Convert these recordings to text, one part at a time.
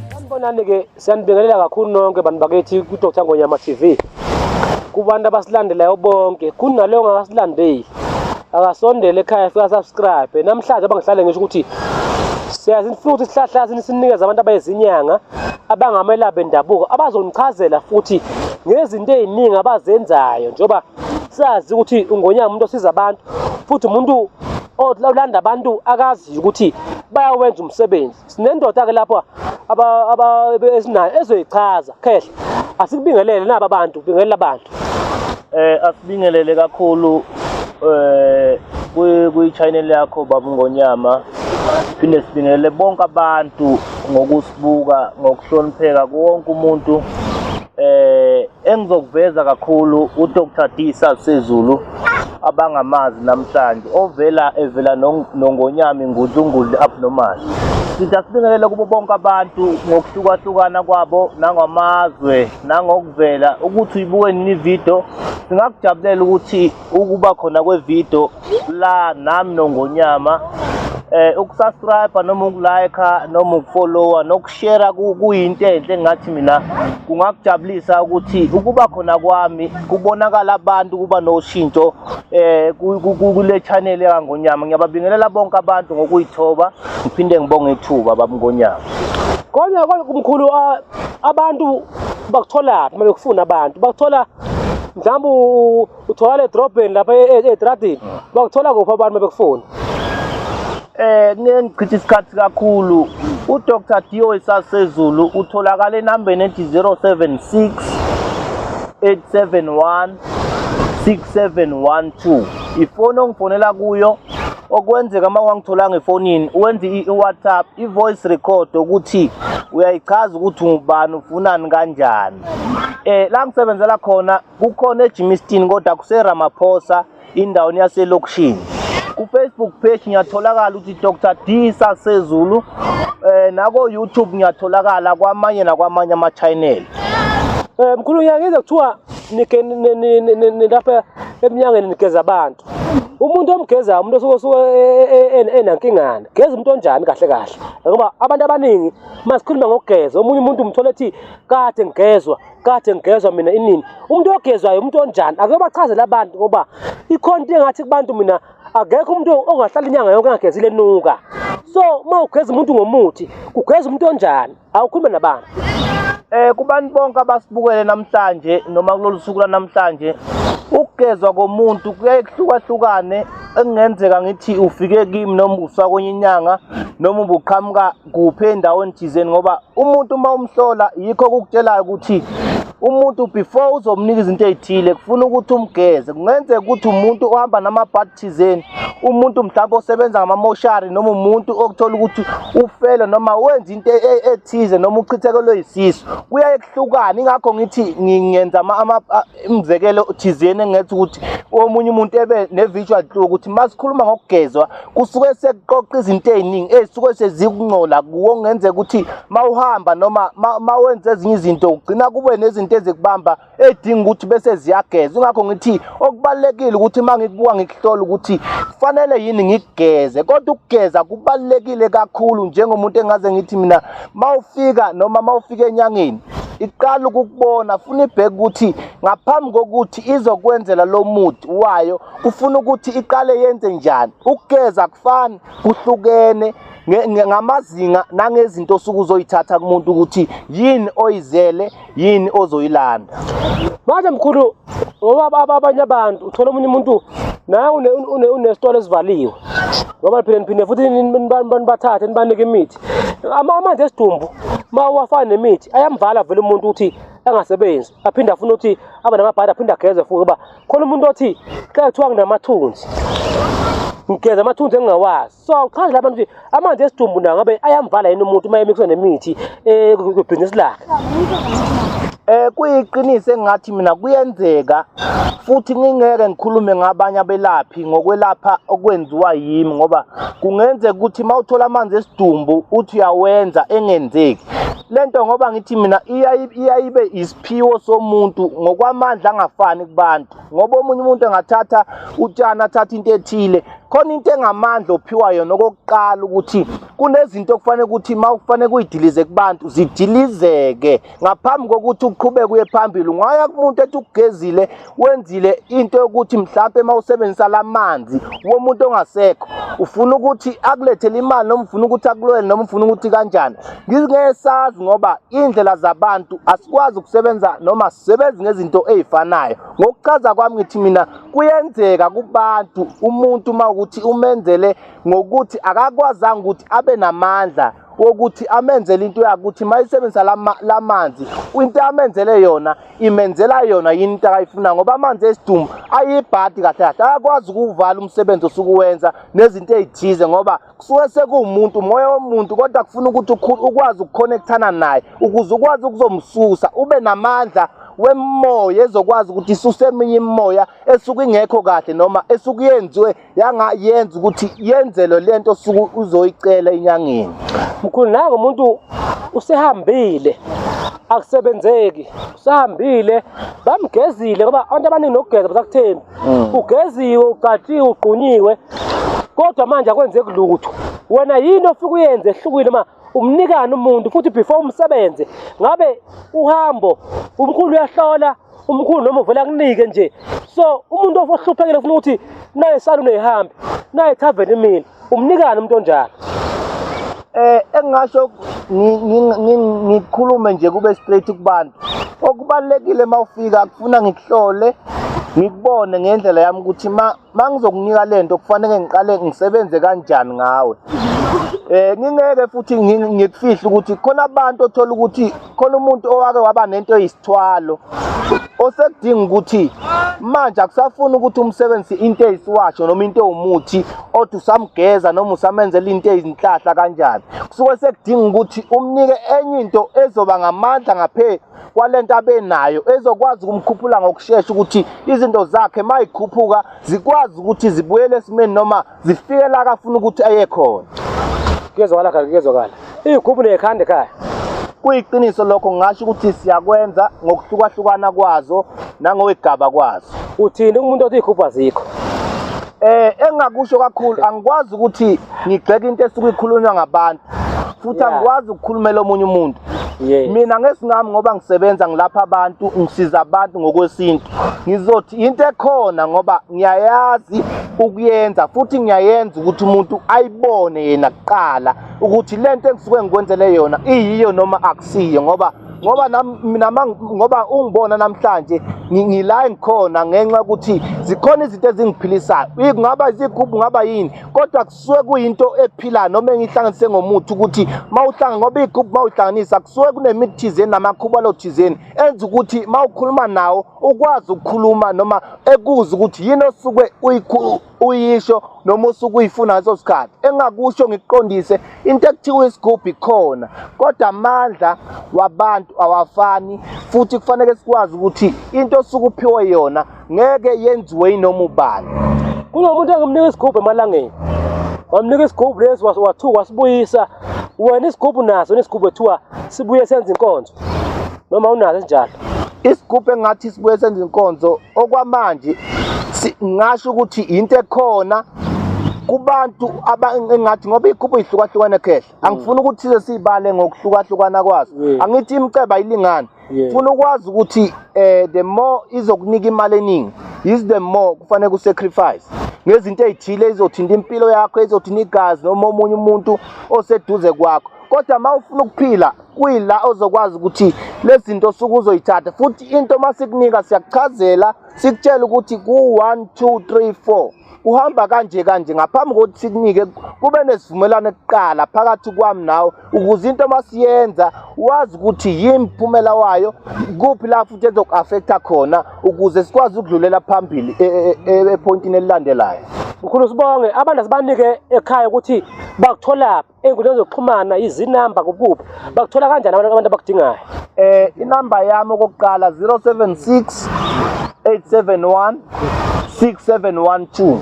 Sanibonani-ke, siyanibingelela kakhulu nonke bantu bakithi ku-Dr. Ngonyama TV. Kubantu abasilandelayo bonke, kunaleyo ongakasilandeli, akasondele ekhaya fika subscribe. Namhlanje abangihlale ngisho ukuthi siyazini futhi sihlahla sinikeza abantu abayizinyanga abangamelaphi bendabuko abazonichazela futhi ngezinto eziningi abazenzayo, njengoba sazi ukuthi uNgonyama umuntu osiza abantu futhi umuntu olanda abantu akazi ukuthi bayawenza umsebenzi. Sinendoda ke lapho esinayo ezoyichaza. Khehle asikubingelele naba abantu, bingelela abantu. Asibingelele kakhulu kwi-channel yakho baba Ngonyama. Phinde sibingelele bonke abantu ngokusibuka, ngokuhlonipheka wonke umuntu. Engizokuveza kakhulu uDr. Isazi Sezulu abangamazi namhlanje evela noNgonyama ingudlungudlu abnormal. Sithi asibingelele kubo bonke abantu ngokuhlukahlukana kwabo nangamazwe nangokuvela ukuthi uyibuke nini video. Singakujabulela ukuthi ukuba khona kwevideo la nami noNgonyama ukusubscribe noma ukulike noma ukufollowa nokushare kuyinto enhle ngathi mina kungakujabulisa ukuthi ukuba khona kwami kubonakala abantu kuba noshintsho kule channel yaNgonyama. Ngiyababingelela bonke abantu ngokuyithoba, ngiphinde ngibonge ithuba baba Ngonyama. Konke kumkhulu abantu bakuthola uma bekufuna abantu bakuthola mhlawumbe uthola edrobheni lapha edradini bakuthola kuphi abantu bekufuna? Ngichitha isikhathi kakhulu. uDr. Isazi Sezulu utholakala enambeni ethi 076 871 6712. Ifoni ongifonela kuyo, okwenzeka uma wangitholanga efonini wenze i-WhatsApp i-voice record ukuthi uyayichaza ukuthi ungubani ufunani kanjani. La ngisebenzela khona kukhona eJimmiston kodwa kuseRamaphosa indaweni yaselokishini. Ku-Facebook page ngiyatholakala ukuthi Dr. Isazi Sezulu, nako YouTube ngiyatholakala kwamanye nakwamanye ama-channel. Mkhulu ngiyangizwa kuthiwa lapha eminyangeni nigeza abantu. Umuntu omgezayo umuntu osuke enankingana, geza umuntu onjani kahle kahle? Ngoba abantu abaningi masikhuluma ngokugeza, omunye umuntu umthola ethi kade ngigezwa mina inini. Umuntu ogezwayo umuntu onjani? Ake bachazele abantu ngoba ikhona into engathi kubantu mina akekho umuntu ongahlala inyanga yonke angagezile nuka. So uma ugeza umuntu ngomuthi, kugeza umuntu onjani? Awukhuluma nabantu. Kubantu bonke abasibukele namhlanje noma kulolu suku lanamhlanje, ukugezwa komuntu kuyaye kuhlukahlukane. Engenzeka ngithi ufike kimi noma usakwenye inyanga noma ubuqhamuka kuphi endaweni thizeni, ngoba umuntu uma umhlola yikho ukutshelayo ukuthi umuntu before uzomnika izinto ezithile kufuna ukuthi umgeze. Kungenzeka ukuthi umuntu ohamba namabhadi thizeni, umuntu mhlawumbe osebenza ngamamoshari, noma umuntu okuthola ukuthi ufele noma wenza into ethize noma uchithekelwe yisisu. Kuyaye kuhlukane, ingakho ngithi ngingenza imizekelo thizeni engethi ukuthi omunye umuntu ebe ne-visual clue ukuthi masikhuluma ngokugezwa kusuke sekuqoqa izinto eziningi ezisuke sezikungcola kuwo. Kungenzeka ukuthi mawuhamba noma mawenza ezinye izinto ugcina kube nezinto ezikubamba edinga ukuthi bese ziyageza. Ingakho ngithi okubalekile ukuthi mangikubuka ngikuhlola ukuthi kufanele yini ngigeze, kodwa ukugeza kubalekile kakhulu. Njengomuntu engaze ngithi mina mawufika noma mawufika enyangeni iqala ukukubona, funa ibheke ukuthi ngaphambi kokuthi izokwenzela lo muthi wayo kufuna ukuthi iqale yenze njani. Ukugeza kufani, kuhlukene ngamazinga nangezinto osuke uzoyithatha kumuntu ukuthi yini oyizele yini ozoyilanda. Manje mkhulu, ngoba abanye abantu uthola omunye umuntu nawe unesitolo esivaliwe, ngoba phinde futhi bathathe nibanike imithi. Amanje esidumbu uma wafana nemithi ayamvala vele umuntu ukuthi angasebenzi, aphinde afuna ukuthi abe namabhadi aphinde ageze futhi, ngoba khona umuntu othi kuthiwa nginamathunzi ngigeza amathunzi engingawazi. So uchaze labantu ukuthi amanje esidumbu nawo ngabe ayamvala yini umuntu uma emixwe nemithi kwibhizinisi lakhe? Kuyiqiniso engathi mina kuyenzeka futhi ngingeke ngikhulume ngabanye abelaphi ngokwelapha okwenziwa yimi ngoba kungenzeka ukuthi mawuthola amanzi esidumbu uthi uyawenza engenzeki. Lento ngoba ngithi mina iyayibe isiphiwo somuntu ngokwamandla angafani kubantu ngoba omunye umuntu engathatha utshani athatha into ethile khona into engamandla ophiwa yona okokuqala ukuthi kunezinto okufanele ukuthi mawufanele kuyidilize kubantu zidilizeke ngaphambi kokuthi uqhubeke kuye phambili. Ungaya kumuntu ethi ukugezile wenzile into yokuthi mhlawumbe mawusebenzisa lamanzi womuntu ongasekho ufuna ukuthi akulethele imali noma ufuna ukuthi akulwele noma ufuna ukuthi kanjani. Ngizingesazi ngoba indlela zabantu asikwazi ukusebenza noma sisebenza ngezinto ezifanayo. Ngokuchaza kwami ngithi mina kuyenzeka kubantu umuntu mawukuthi umenzele ngokuthi akakwazanga ukuthi abe namandla wokuthi amenzele into yakuthi mayisebenzisa lamanzi into amenzele yona imenzela yona yini into akayifuna ngoba amanzi esidumbu ayibhadi kahle kahle akakwazi ukuvala umsebenzi osukuwenza nezinto ezithize ngoba kusuke sekuwumuntu umoya womuntu kodwa kufuna ukuthi ukwazi ukukhonektana naye ukuze ukwazi ukuzomsusa ube namandla wemoya ezokwazi ukuthi isuse eminye imoya esuke ingekho kahle noma esuke yenziwe yangayenza ukuthi yenzelo lento osuke uzoyicela enyangeni. Mkhulu nako umuntu usehambile akusebenzeki usahambile bamgezile ngoba abantu abaningi nokugeza basakuthembi ugeziwe uqatshiwe uqunyiwe kodwa manje akwenzeki lutho. Wena yini ofika uyenze ehlukile ma umnikana umuntu futhi before umsebenze ngabe uhambo umkhulu uyahlola umkhulu noma uvela kunike nje. So umuntu ohluphekile ufuna ukuthi naye salune ehambe naye tavern imini umnikana umuntu onjalo. Engasho ngikhulume nje kube straight kubantu okubalekile mawufika kufuna ngikuhlole ngikubone ngendlela yami ukuthi mangizokunika lento kufanele ngiqale ngisebenze kanjani ngawe. Ngingeke futhi ngikufihle ukuthi khona abantu othola ukuthi khona umuntu owake waba nento eyisithwalo osekudinga ukuthi manje akusafuni ukuthi umsebenzi into eyisiwasho noma into ewumuthi othi usamgeza noma usamenzela into ezinhlahla kanjani. Kusuke sekudinga ukuthi umnike enye into ezoba ngamandla ngaphe kwalento abenayo ezokwazi ukumkhuphula ngokusheshsha ukuthi izinto zakhe mayikhuphuka zikwazi ukuthi zibuyele esimeni noma zifike la akafuna ukuthi aye khona. Kuyezwakala iy'gubhu nekhanda ekhaya kuyiqiniso lokho ngasho ukuthi siyakwenza ngokuhlukahlukana kwazo nangokwegaba kwazo. Uthini umuntu othi iy'gubhu azikho? Engakusho kakhulu angikwazi ukuthi ngigxeke into esuke ikhulunywa ngabantu futhi angikwazi ukukhulumela omunye umuntu. Mina ngesingami ngoba ngisebenza ngilapha abantu ngisiza abantu ngokwesintu ngizothi into ekhona ngoba ngiyayazi ukuyenza futhi ngiyayenza ukuthi umuntu ayibone yena kuqala ukuthi lento engisuke ngikwenzele yona iyiyo noma akusiyo ngoba mina ngoba ungibona namhlanje ngila engikhona ngenxa ukuthi zikhona izinto ezingiphilisayo. Kungaba izigubhu ngaba yini kodwa kusuke kuyinto ephilayo noma engihlanganise ngomuthi ukuthi mawuhlanga ngoba igubhu mawuhlanganisa kusuke kunemithi thizeni namakhubalo thizeni enza ukuthi mawukhuluma nawo ukwazi ukukhuluma noma ekuza ukuthi yini osuke uyisho noma usuke uyifuna ngaleso sikhathi. Engakusho ngiqondise into ekuthiwa isigubhu ikhona kodwa amandla wabantu awafani futhi kufanele sikwazi ukuthi into osuke uphiwe yona ngeke yenziwe yinoma ubani. Kunomuntu engimnika isigubhu emalangeni wamnika isigubhu lesi wathuka wasibuyisa. Wena isigubhu naso nesigubhu ethiwa sibuye senze inkonzo noma unazo njalo? Isigubhu engathi sibuye senze inkonzo okwamanje ngasho ukuthi into ekhona kubantu engathi ngoba igubhu ihlukahlukane khehle angifuni ukuthi size sibale ngokuhlukahlukana kwazo. Angithi imiceba ayilingani funa ukwazi ukuthi the more izokunika imali eningi is the more kufanele ku sacrifice ngezinto ezithile ezothinta impilo yakho ezothinta igazi noma omunye umuntu oseduze kwakho. Kodwa mawufuna ukuphila kuyila ozokwazi ukuthi lezi zinto osuke uzoyithatha futhi into masikunika siyakuchazela sikutshela ukuthi ku1 2 3 4 uhamba kanje ngaphambi kokuthi sikunike kube nesivumelwano ekuqala phakathi kwami nawe ukuze into masiyenza wazi ukuthi yimphumela wayo kuphi la futhi ezoku-affecta khona ukuze sikwazi ukudlulela phambili epointini elilandelayo. Mkhulu sibonge abantu asibanike ekhaya ukuthi bakutholaphi ey'nkundleni zokuxhumana izinamba kupuphi bakuthola kanjani abantu abakudingayo? Inamba yami okokuqala 076 871 6712.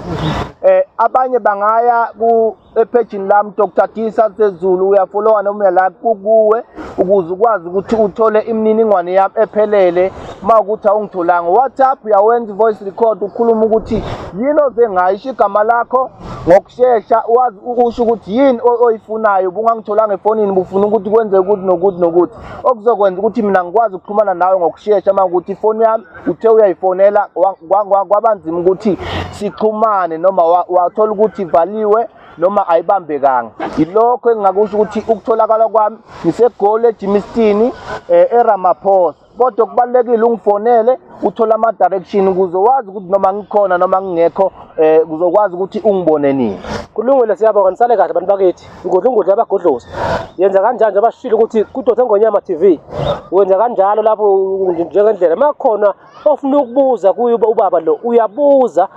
Abanye bangaya epagini lami Dr. Isazi Sezulu, uyafollowa noma uyalike kuwe ukuze ukwazi ukuthi uthole imininingwane yami ephelele. Mawukuthi awungitholanga WhatsApp, uyawenza voice record ukhuluma ukuthi yini ozengayo, igama lakho ngokusheshsha, wazi ukusho ukuthi yini oyifunayo. Ubungangitholanga efonini, bufuna ukuthi kwenze ukuthi nokuthi nokuthi, okuzokwenza ukuthi mina ngikwazi ukuxhumana nawe ngokusheshsha. Mawukuthi ifoni yami uthe uyayifonela kwabanzima ukuthi sixhumane noma wathola ukuthi ivaliwe noma ayibambekanga. Yilokho engingakusho ukuthi ukutholakala kwami ngiseGoli eJimistini eRamaphosa, kodwa kubalekile ungifonele uthola ama direction ukuze wazi ukuthi noma ngikhona noma ngingekho kuzokwazi ukuthi ungibone nini. Kulungile, siyabonga, nisale kahle bantu bakithi. Ngudla abagodlozi. Yenza kanjani njengoba sishilo ukuthi kuDr Ngonyama TV wenza kanjalo lapho njengendlela. Makhona ofuna ukubuza kuye ubaba lo, uyabuza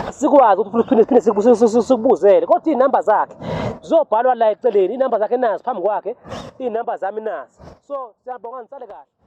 sikwazi ukuthi phinde sikubuzele. Kodwa inamba zakhe zobhalwa la eceleni, inamba zakhe nazi phambi kwakhe, inamba zami nazi. So siyabonga, nisale kahle.